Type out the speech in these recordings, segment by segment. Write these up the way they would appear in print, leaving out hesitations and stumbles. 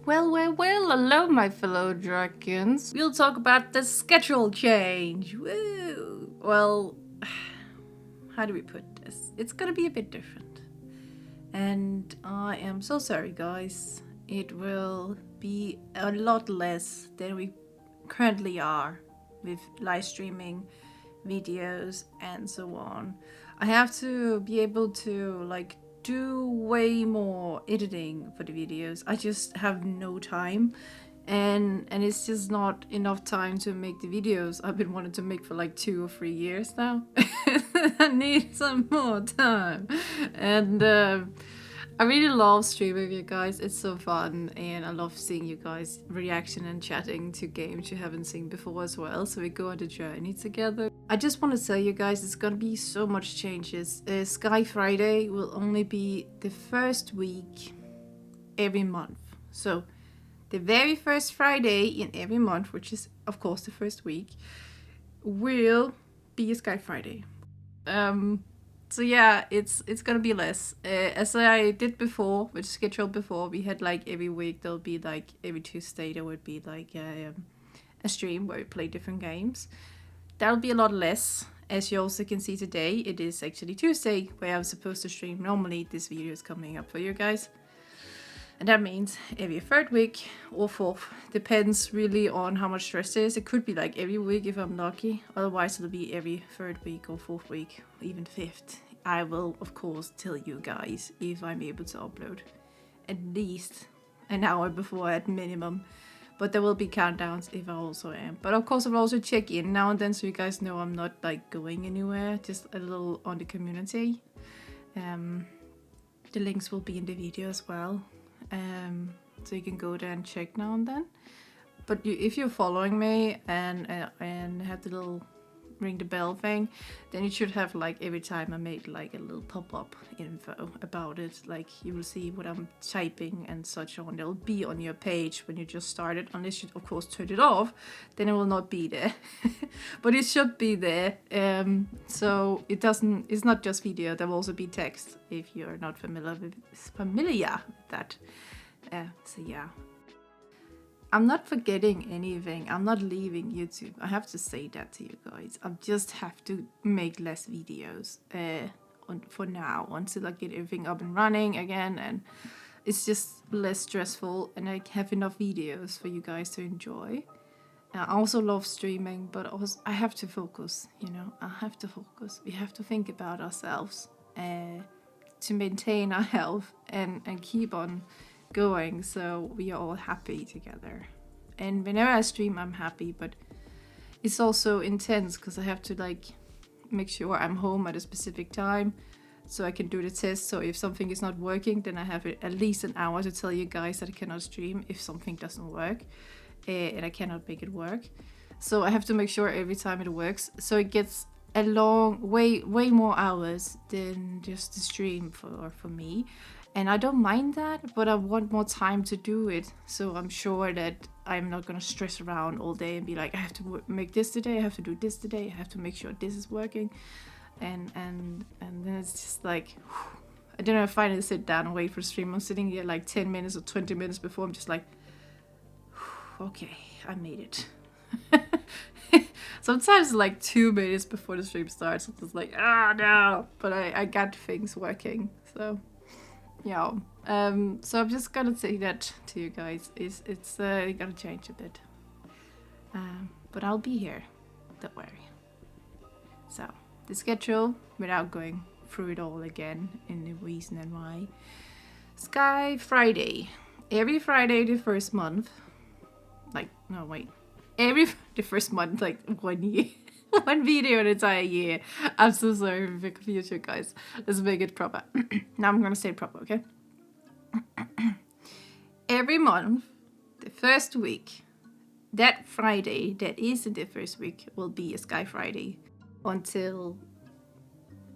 Well, hello my fellow dragons. We'll talk about the schedule change. Woo! Well, how do we put this? It's gonna be a bit different. And I am so sorry, guys. It will be a lot less than we currently are with live streaming, videos, and so on. I have to be able to do way more editing for the videos. I just have no time, and it's just not enough time to make the videos I've been wanting to make for like 2 or 3 years now. I need some more time. And I really love streaming with you guys. It's so fun, and I love seeing you guys reaction and chatting to games you haven't seen before as well. So we go on the journey together. I just want to tell you guys, it's gonna be so much changes. Sky Friday will only be the first week every month. So the very first Friday in every month, which is of course the first week, will be a Sky Friday. So yeah, it's gonna be less. As I did before, with schedule before, we had like every week there'll be like every Tuesday there would be like a stream where we play different games. That'll be a lot less. As you also can see today, it is actually Tuesday where I'm supposed to stream. Normally this video is coming up for you guys. And that means every third week or fourth. Depends really on how much stress there is. It could be like every week if I'm lucky. Otherwise it'll be every third week or fourth week, or even fifth. I will of course tell you guys if I'm able to upload at least an hour before at minimum. But there will be countdowns if I also am. But of course I'll also check in now and then so you guys know I'm not like going anywhere. Just a little on the community. The links will be in the video as well. So you can go there and check now and then. But if you're following me and have the little ring the bell thing, then you should have like every time I made like a little pop-up info about it. Like you will see what I'm typing and such on. It'll be on your page when you just started, unless you of course turn it off, then it will not be there. But it should be there. So it's not just video, there will also be text if you're not familiar with that. So yeah, I'm not forgetting anything. I'm not leaving YouTube. I have to say that to you guys. I just have to make less videos for now until I get everything up and running again, and it's just less stressful and I have enough videos for you guys to enjoy. I also love streaming, but also I have to focus, you know. I have to focus. We have to think about ourselves to maintain our health and keep on going so we are all happy together. And whenever I stream I'm happy, but it's also intense because I have to like make sure I'm home at a specific time so I can do the test. So if something is not working, then I have at least an hour to tell you guys that I cannot stream if something doesn't work and I cannot make it work. So I have to make sure every time it works, so it gets a long way more hours than just the stream for me. And I don't mind that, but I want more time to do it. So I'm sure that I'm not gonna stress around all day and be like, I have to make this today, I have to do this today, I have to make sure this is working. And then it's just like, whew. I don't know, I finally sit down and wait for stream. I'm sitting here like 10 minutes or 20 minutes before, I'm just like, whew, okay, I made it. Sometimes like 2 minutes before the stream starts, I'm just like, no. But I got things working, so yeah. So I'm just gonna say that to you guys. It's gonna change a bit, but I'll be here, don't worry. So the schedule, without going through it all again in the reason and why. Sky Friday, every Friday the first month. The first month, like 1 year. One video an entire year. I'm so sorry for the confusion, guys. Let's make it proper. Now I'm gonna say it proper, okay? Every month, the first week, that Friday that is in the first week will be a Sky Friday until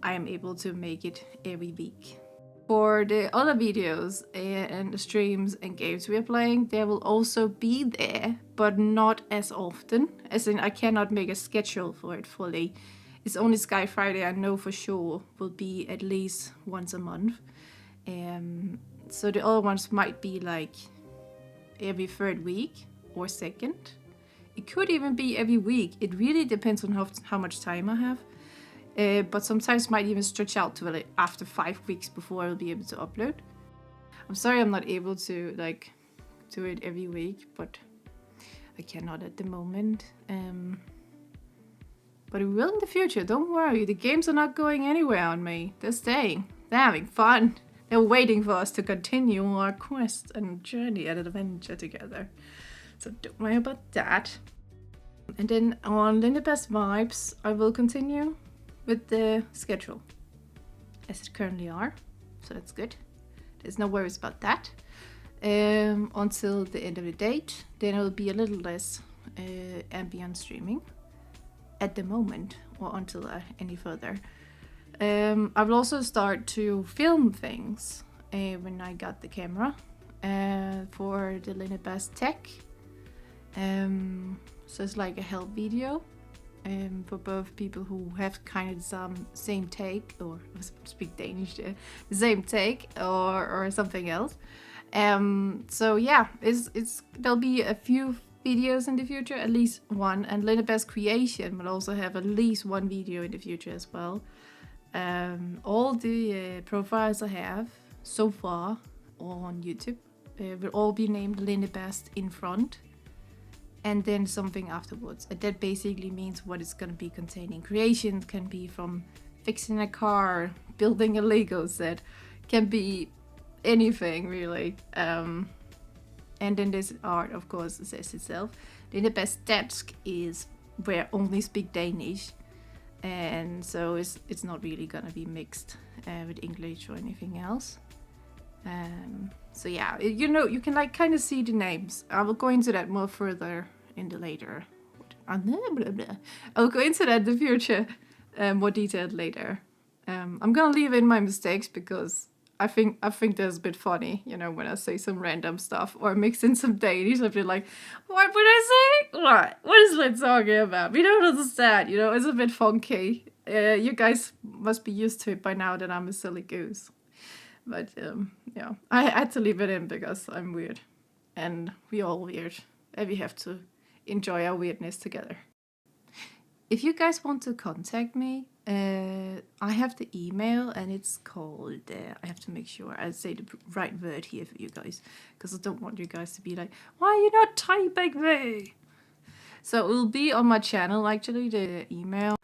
I am able to make it every week. For the other videos and the streams and games we are playing, they will also be there, but not as often. As in, I cannot make a schedule for it fully. It's only Sky Friday I know for sure will be at least once a month. So the other ones might be like every third week or second. It could even be every week. It really depends on how much time I have. But sometimes might even stretch out to like after 5 weeks before I'll be able to upload. I'm sorry I'm not able to like do it every week, but I cannot at the moment. But we will in the future, don't worry. The games are not going anywhere on me. They're staying. They're having fun. They're waiting for us to continue our quest and journey and adventure together. So don't worry about that. And then on Linnebasty Vibes, I will continue with the schedule as it currently are. So that's good. There's no worries about that. Until the end of the date. Then it will be a little less ambient streaming at the moment, or until any further. I will also start to film things when I got the camera for the Linnebasty tech. So it's like a help video for both people who have kind of some same take, or I speak Danish there, the same take or something else. So yeah, there'll be a few videos in the future, at least one, and Linnebasty Creation will also have at least one video in the future as well. All the profiles I have so far on YouTube will all be named Linnebasty in front, and then something afterwards. And that basically means what it's going to be containing. Creation can be from fixing a car, building a Lego set, can be anything really. And then this art, of course, says itself. Linnebasty desk is where only speak Danish, and so it's not really gonna be mixed with English or anything else. So yeah, you can like kind of see the names. I will go into that more further in the later. I'll go into that in the future, more detailed later. I'm gonna leave in my mistakes because I think that's a bit funny, when I say some random stuff or mix in some Danish. I'll be like, what would I say? What is Lynn talking about? We don't understand, it's a bit funky. You guys must be used to it by now that I'm a silly goose. But yeah, I had to leave it in because I'm weird. And we're all weird. And we have to enjoy our weirdness together. If you guys want to contact me, I have the email, and it's called, I have to make sure I say the right word here for you guys, because I don't want you guys to be like, why are you not typing me? So it will be on my channel, actually, the email.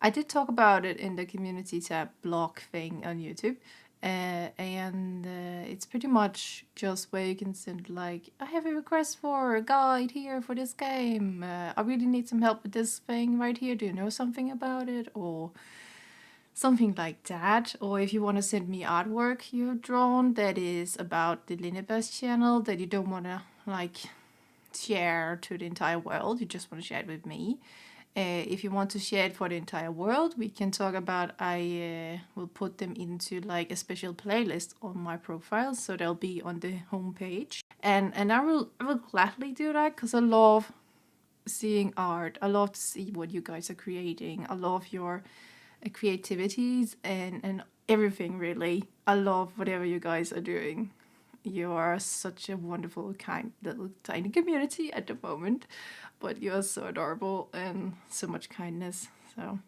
I did talk about it in the community tab blog thing on YouTube. And it's pretty much just where you can send like, I have a request for a guide here for this game. I really need some help with this thing right here. Do you know something about it? Or something like that. Or if you want to send me artwork you've drawn that is about the Linnebasty channel that you don't want to like share to the entire world, you just want to share it with me. If you want to share it for the entire world, we can talk about, I will put them into like a special playlist on my profile, so they'll be on the homepage. And I will gladly do that because I love seeing art. I love to see what you guys are creating. I love your creativities and everything really. I love whatever you guys are doing. You are such a wonderful, kind little tiny community at the moment, but you are so adorable and so much kindness. So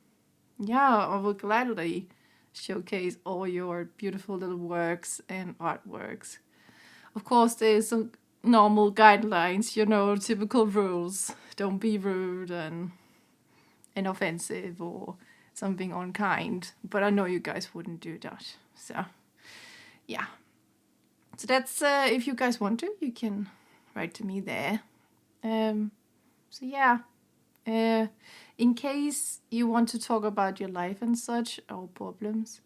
yeah, I will gladly showcase all your beautiful little works and artworks. Of course, there's some normal guidelines, typical rules. Don't be rude and offensive or something unkind, but I know you guys wouldn't do that. So yeah. So that's, if you guys want to, you can write to me there. So yeah, in case you want to talk about your life and such, or problems,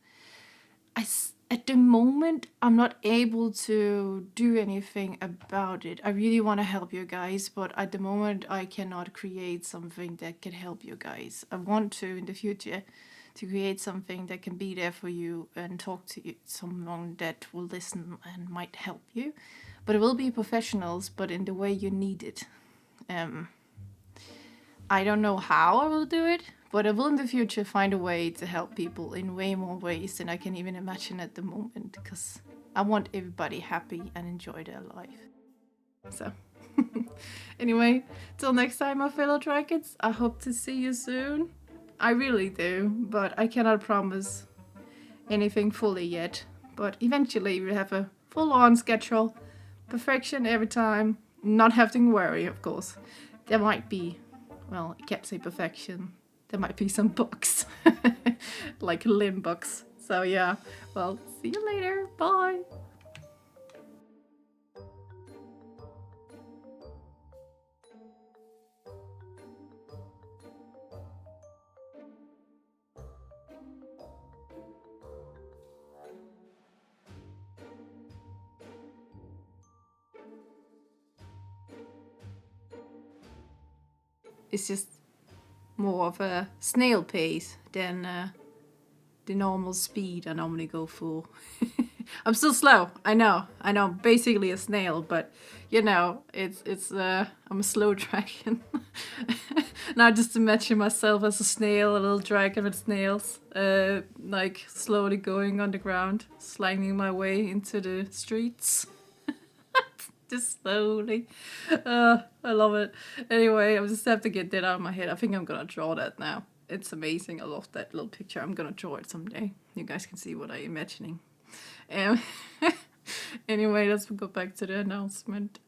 at the moment, I'm not able to do anything about it. I really want to help you guys, but at the moment, I cannot create something that can help you guys. I want to, in the future, to create something that can be there for you and talk to you, someone that will listen and might help you. But it will be professionals, but in the way you need it. I don't know how I will do it, but I will in the future find a way to help people in way more ways than I can even imagine at the moment, because I want everybody happy and enjoy their life. So anyway, till next time, my fellow dragons, I hope to see you soon. I really do, but I cannot promise anything fully yet. But eventually we'll have a full-on schedule, perfection every time, not having to worry, of course. There might be, well, I can't say perfection. There might be some bugs, like Linne bugs. So yeah, well, see you later. Bye. It's just more of a snail pace than the normal speed I normally go for. I'm still slow. I know. Basically a snail, but you know, I'm a slow dragon. Now just imagine myself as a snail, a little dragon with snails, like slowly going on the ground, sliding my way into the streets. Just slowly. I love it. Anyway, I just have to get that out of my head. I think I'm gonna draw that now. It's amazing. I love that little picture. I'm gonna draw it someday. You guys can see what I'm imagining. Anyway, let's go back to the announcement.